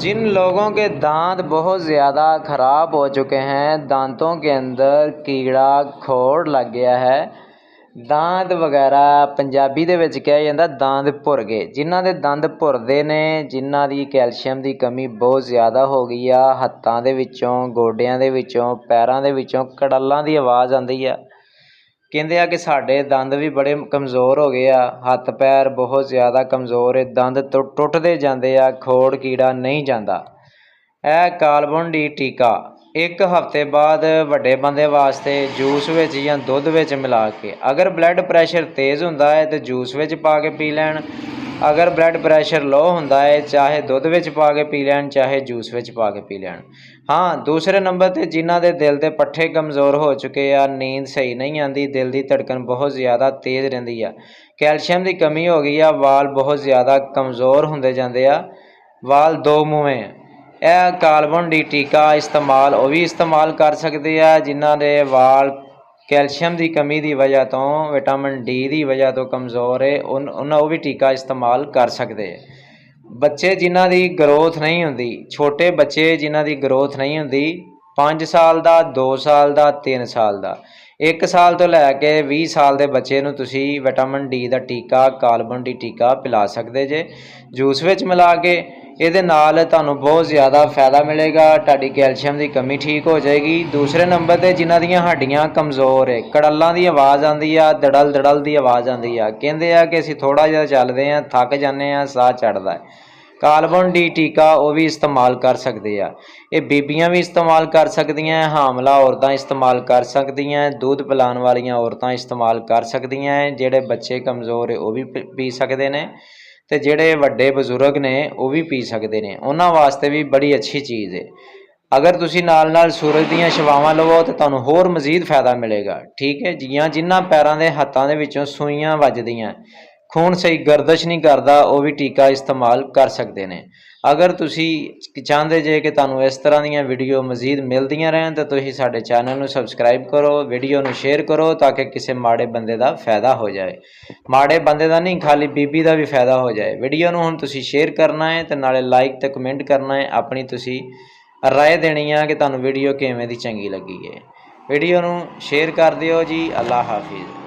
जिन लोगों के दांत बहुत ज़्यादा ख़राब हो चुके हैं, दांतों के अंदर कीड़ा खोड़ लग गया है, दांत वगैरह पंजाबी ਦੇ ਵਿੱਚ ਕਿਹਾ ਜਾਂਦਾ ਦੰਦ ਭੁਰ ਗਏ। ਜਿਨ੍ਹਾਂ ਦੇ ਦੰਦ ਭੁਰਦੇ ਨੇ, ਜਿਨ੍ਹਾਂ ਦੀ ਕੈਲਸ਼ੀਅਮ ਦੀ ਕਮੀ ਬਹੁਤ ਜ਼ਿਆਦਾ ਹੋ ਗਈ ਆ, ਹੱਥਾਂ ਦੇ ਵਿੱਚੋਂ, ਗੋਡਿਆਂ ਦੇ ਵਿੱਚੋਂ, ਪੈਰਾਂ ਦੇ ਵਿੱਚੋਂ ਕੜੱਲਾਂ ਦੀ ਆਵਾਜ਼ ਆਉਂਦੀ ਆ। ਕਹਿੰਦੇ ਆ ਕਿ ਸਾਡੇ ਦੰਦ ਵੀ ਬੜੇ ਕਮਜ਼ੋਰ ਹੋ ਗਏ ਆ, ਹੱਥ ਪੈਰ ਬਹੁਤ ਜ਼ਿਆਦਾ ਕਮਜ਼ੋਰ ਹੈ, ਦੰਦ ਟੁੱਟਦੇ ਜਾਂਦੇ ਆ, ਖੋੜ ਕੀੜਾ ਨਹੀਂ ਜਾਂਦਾ। ਇਹ ਕਾਲਬਨ ਡੀ ਟੀਕਾ 1 ਹਫ਼ਤੇ ਬਾਅਦ ਵੱਡੇ ਬੰਦੇ ਵਾਸਤੇ ਜੂਸ ਵਿੱਚ ਜਾਂ ਦੁੱਧ ਵਿੱਚ ਮਿਲਾ ਕੇ, ਅਗਰ ਬਲੱਡ ਪ੍ਰੈਸ਼ਰ ਤੇਜ਼ ਹੁੰਦਾ ਹੈ ਤਾਂ ਜੂਸ ਵਿੱਚ ਪਾ ਕੇ ਪੀ ਲੈਣ, ਅਗਰ ਬਲੱਡ ਪ੍ਰੈਸ਼ਰ ਲੋ ਹੁੰਦਾ ਹੈ ਚਾਹੇ ਦੁੱਧ ਵਿੱਚ ਪਾ ਕੇ ਪੀ ਲੈਣ, ਚਾਹੇ ਜੂਸ ਵਿੱਚ ਪਾ ਕੇ ਪੀ ਲੈਣ। ਹਾਂ, ਦੂਸਰੇ ਨੰਬਰ 'ਤੇ ਜਿਨ੍ਹਾਂ ਦੇ ਦਿਲ ਦੇ ਪੱਠੇ ਕਮਜ਼ੋਰ ਹੋ ਚੁੱਕੇ ਆ, ਨੀਂਦ ਸਹੀ ਨਹੀਂ ਆਉਂਦੀ, ਦਿਲ ਦੀ ਧੜਕਣ ਬਹੁਤ ਜ਼ਿਆਦਾ ਤੇਜ਼ ਰਹਿੰਦੀ ਆ, ਕੈਲਸ਼ੀਅਮ ਦੀ ਕਮੀ ਹੋ ਗਈ ਆ, ਵਾਲ ਬਹੁਤ ਜ਼ਿਆਦਾ ਕਮਜ਼ੋਰ ਹੁੰਦੇ ਜਾਂਦੇ ਆ, ਵਾਲ ਦੋ ਮੂੰਹੇ, ਇਹ ਕਾਲਬਨ ਡੀ ਟੀਕਾ ਉਹ ਵੀ ਇਸਤੇਮਾਲ ਕਰ ਸਕਦੇ ਆ। ਜਿਨ੍ਹਾਂ ਦੇ ਵਾਲ ਕੈਲਸ਼ੀਅਮ ਦੀ ਕਮੀ ਦੀ ਵਜ੍ਹਾ ਤੋਂ, ਵਿਟਾਮਿਨ ਡੀ ਦੀ ਵਜ੍ਹਾ ਤੋਂ ਕਮਜ਼ੋਰ ਹੈ, ਉਹ ਵੀ ਟੀਕਾ ਇਸਤੇਮਾਲ ਕਰ ਸਕਦੇ। ਬੱਚੇ ਜਿਨ੍ਹਾਂ ਦੀ ਗਰੋਥ ਨਹੀਂ ਹੁੰਦੀ, ਛੋਟੇ ਬੱਚੇ ਜਿਨ੍ਹਾਂ ਦੀ ਗਰੋਥ ਨਹੀਂ ਹੁੰਦੀ, 5 ਸਾਲ ਦਾ, 2 ਸਾਲ ਦਾ, 3 ਸਾਲ ਦਾ, 1 ਸਾਲ ਤੋਂ ਲੈ ਕੇ 20 ਸਾਲ ਦੇ ਬੱਚੇ ਨੂੰ ਤੁਸੀਂ ਵਿਟਾਮਿਨ ਡੀ ਦਾ ਟੀਕਾ, ਕਾਲਬਨ ਡੀ ਟੀਕਾ ਪਿਲਾ ਸਕਦੇ ਜੇ ਜੂਸ ਵਿੱਚ ਮਿਲਾ ਕੇ। ਇਹਦੇ ਨਾਲ ਤੁਹਾਨੂੰ ਬਹੁਤ ਜ਼ਿਆਦਾ ਫਾਇਦਾ ਮਿਲੇਗਾ, ਤੁਹਾਡੀ ਕੈਲਸ਼ੀਅਮ ਦੀ ਕਮੀ ਠੀਕ ਹੋ ਜਾਏਗੀ। ਦੂਸਰੇ ਨੰਬਰ 'ਤੇ ਜਿਨ੍ਹਾਂ ਦੀਆਂ ਹੱਡੀਆਂ ਕਮਜ਼ੋਰ ਹੈ, ਕੜੱਲਾਂ ਦੀ ਆਵਾਜ਼ ਆਉਂਦੀ ਆ, ਦੜਲ ਦੜਲ ਦੀ ਆਵਾਜ਼ ਆਉਂਦੀ ਆ, ਕਹਿੰਦੇ ਆ ਕਿ ਅਸੀਂ ਥੋੜ੍ਹਾ ਜਿਹਾ ਚੱਲਦੇ ਹਾਂ, ਥੱਕ ਜਾਂਦੇ ਹਾਂ, ਸਾਹ ਚੜ੍ਹਦਾ ਹੈ, ਕਾਲਬਨ ਡੀ ਟੀਕਾ ਉਹ ਵੀ ਇਸਤੇਮਾਲ ਕਰ ਸਕਦੇ ਆ। ਇਹ ਬੀਬੀਆਂ ਵੀ ਇਸਤੇਮਾਲ ਕਰ ਸਕਦੀਆਂ, ਹਾਮਲਾ ਔਰਤਾਂ ਇਸਤੇਮਾਲ ਕਰ ਸਕਦੀਆਂ, ਦੁੱਧ ਪਿਲਾਉਣ ਵਾਲੀਆਂ ਔਰਤਾਂ ਇਸਤੇਮਾਲ ਕਰ ਸਕਦੀਆਂ, ਜਿਹੜੇ ਬੱਚੇ ਕਮਜ਼ੋਰ ਹੈ ਉਹ ਵੀ ਪੀ ਸਕਦੇ ਨੇ, ਅਤੇ ਜਿਹੜੇ ਵੱਡੇ ਬਜ਼ੁਰਗ ਨੇ ਉਹ ਵੀ ਪੀ ਸਕਦੇ ਨੇ, ਉਹਨਾਂ ਵਾਸਤੇ ਵੀ ਬੜੀ ਅੱਛੀ ਚੀਜ਼ ਹੈ। ਅਗਰ ਤੁਸੀਂ ਨਾਲ ਨਾਲ ਸੂਰਜ ਦੀਆਂ ਛਾਵਾਂ ਲਵੋ ਤਾਂ ਤੁਹਾਨੂੰ ਹੋਰ ਮਜ਼ੀਦ ਫਾਇਦਾ ਮਿਲੇਗਾ, ਠੀਕ ਹੈ। ਜਿਨ੍ਹਾਂ ਪੈਰਾਂ ਦੇ ਹੱਥਾਂ ਦੇ ਵਿੱਚੋਂ ਸੂਈਆਂ ਵੱਜਦੀਆਂ, ਖੂਨ ਸਹੀ ਗਰਦਸ਼ ਨਹੀਂ ਕਰਦਾ, ਉਹ ਵੀ ਟੀਕਾ ਇਸਤੇਮਾਲ ਕਰ ਸਕਦੇ ਨੇ। ਅਗਰ ਤੁਸੀਂ ਚਾਹੁੰਦੇ ਜੇ ਕਿ ਤੁਹਾਨੂੰ ਇਸ ਤਰ੍ਹਾਂ ਦੀਆਂ ਵੀਡੀਓ ਮਜ਼ੀਦ ਮਿਲਦੀਆਂ ਰਹਿਣ ਤਾਂ ਤੁਸੀਂ ਸਾਡੇ ਚੈਨਲ ਨੂੰ ਸਬਸਕ੍ਰਾਈਬ ਕਰੋ, ਵੀਡੀਓ ਨੂੰ ਸ਼ੇਅਰ ਕਰੋ ਤਾਂ ਕਿ ਕਿਸੇ ਮਾੜੇ ਬੰਦੇ ਦਾ ਫਾਇਦਾ ਹੋ ਜਾਏ। ਮਾੜੇ ਬੰਦੇ ਦਾ ਨਹੀਂ, ਖਾਲੀ ਬੀਬੀ ਦਾ ਵੀ ਫਾਇਦਾ ਹੋ ਜਾਏ। ਵੀਡੀਓ ਨੂੰ ਹੁਣ ਤੁਸੀਂ ਸ਼ੇਅਰ ਕਰਨਾ ਹੈ ਅਤੇ ਨਾਲੇ ਲਾਈਕ ਅਤੇ ਕਮੈਂਟ ਕਰਨਾ ਹੈ, ਆਪਣੀ ਤੁਸੀਂ ਰਾਏ ਦੇਣੀ ਆ ਕਿ ਤੁਹਾਨੂੰ ਵੀਡੀਓ ਕਿਵੇਂ ਦੀ ਚੰਗੀ ਲੱਗੀ ਹੈ। ਵੀਡੀਓ ਨੂੰ ਸ਼ੇਅਰ ਕਰ ਦਿਓ ਜੀ। ਅੱਲਾ ਹਾਫਿਜ਼।